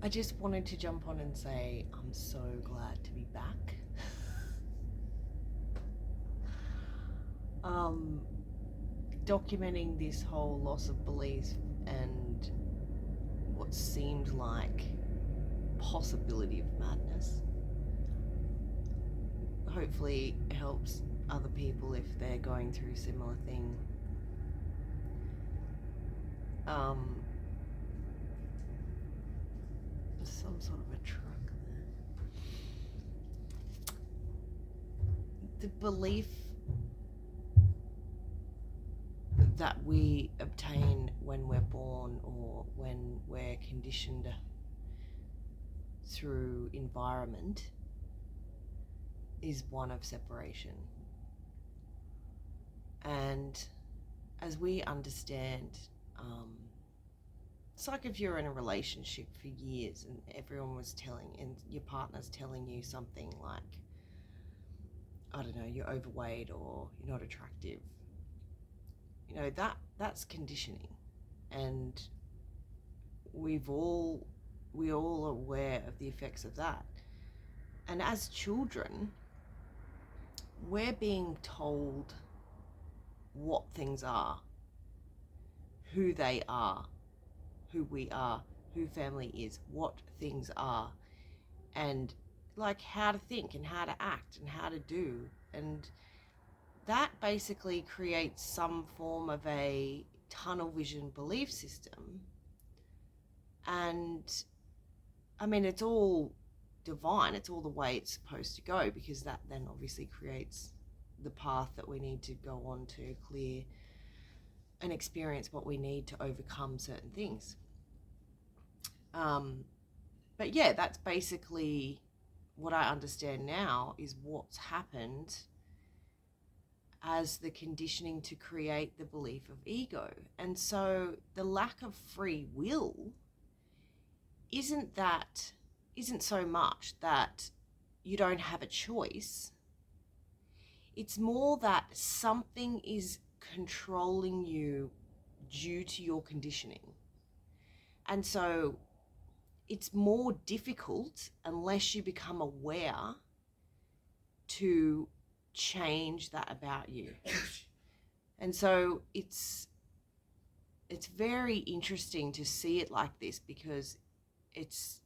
I just wanted to jump on and say I'm so glad to be back. um, Documenting this whole loss of belief and what seemed like possibility of madness hopefully helps other people if they're going through a similar thing. Some sort of a truck there. The belief that we obtain when we're born or when we're conditioned through environment is one of separation. And as we understand, it's like if you're in a relationship for years and everyone was telling, and your partner's telling you something like, I don't know, you're overweight or you're not attractive. You know, that's conditioning. And we all are aware of the effects of that. And as children, we're being told what things are, who they are, who we are, who family is, what things are, and like how to think and how to act and how to do. And that basically creates some form of a tunnel vision belief system. And I mean, it's all divine, it's all the way it's supposed to go, because that then obviously creates the path that we need to go on to clear and experience what we need to overcome certain things. But yeah, that's basically what I understand now is what's happened as the conditioning to create the belief of ego. And so the lack of free will isn't so much that you don't have a choice. It's more that something is controlling you due to your conditioning. And so it's more difficult unless you become aware to change that about you. And so it's very interesting to see it like this, because it's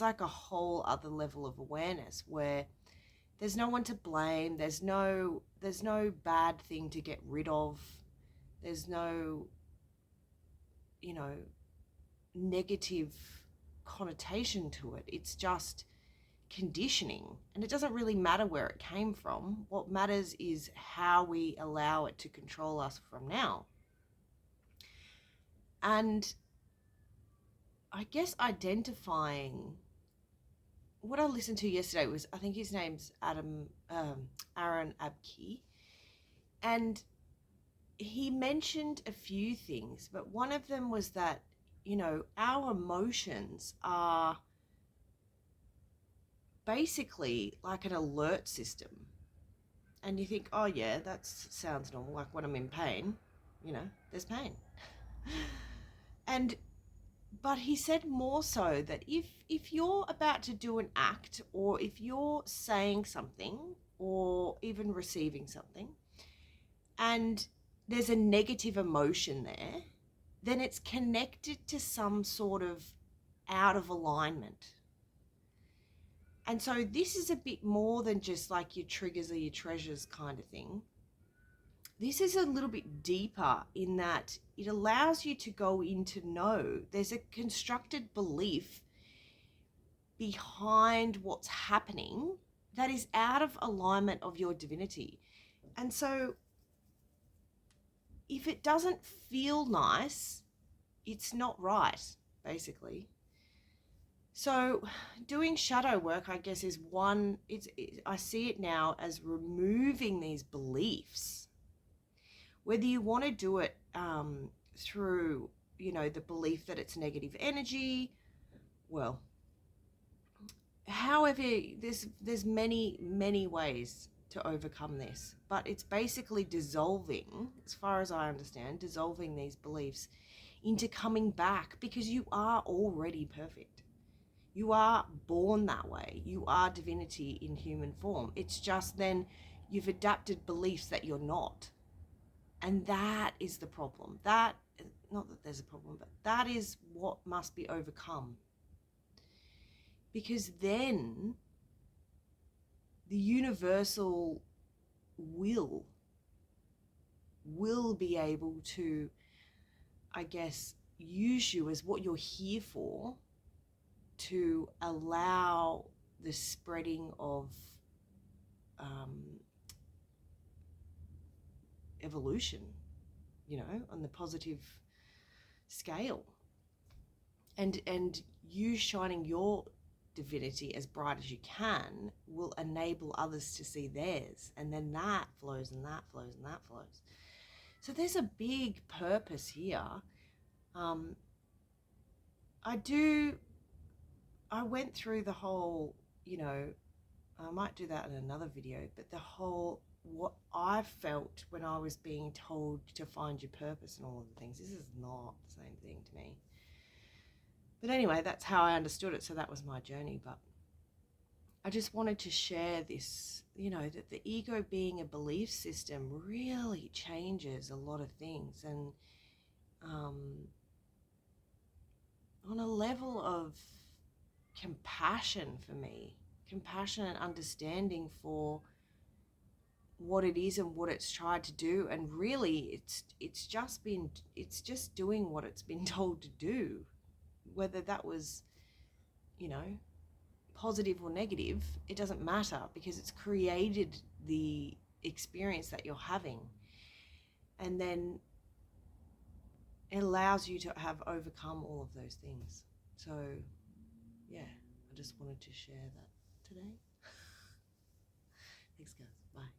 like a whole other level of awareness where there's no one to blame, there's no bad thing to get rid of, there's no, negative connotation to it. It's just conditioning, and it doesn't really matter where it came from. What matters is how we allow it to control us from now. And I guess identifying what I listened to yesterday was, I think his name's Aaron Abke, and he mentioned a few things, but one of them was that, our emotions are basically like an alert system. And you think, oh yeah, that sounds normal, like when I'm in pain, there's pain. But he said more so that if you're about to do an act, or if you're saying something or even receiving something, and there's a negative emotion there, then it's connected to some sort of out of alignment. And so this is a bit more than just like your triggers or your treasures kind of thing. This is a little bit deeper in that it allows you to go in to know there's a constructed belief behind what's happening that is out of alignment of your divinity. And so if it doesn't feel nice, it's not right, basically. So doing shadow work, I guess, is one, I see it now as removing these beliefs. Whether you want to do it through, the belief that it's negative energy, well, however, there's many ways to overcome this, but it's basically dissolving, as far as I understand, dissolving these beliefs into coming back, because you are already perfect. You are born that way. You are divinity in human form. It's just then you've adapted beliefs that you're not. And that is the problem. That, not that there's a problem, but that is what must be overcome. Because then the universal will be able to, I guess, use you as what you're here for, to allow the spreading of evolution, on the positive scale, and you shining your divinity as bright as you can will enable others to see theirs, and then that flows and that flows and that flows. So there's a big purpose here. I went through the whole, I might do that in another video, but the whole, what I felt when I was being told to find your purpose and all of the things, this is not the same thing to me. But anyway, that's how I understood it, so that was my journey. But I just wanted to share this, that the ego being a belief system really changes a lot of things. And on a level of compassion for me, compassion and understanding for what it is and what it's tried to do, and really it's just doing what it's been told to do, whether that was positive or negative, it doesn't matter, because it's created the experience that you're having, and then it allows you to have overcome all of those things. So yeah, I just wanted to share that today. Thanks guys, bye.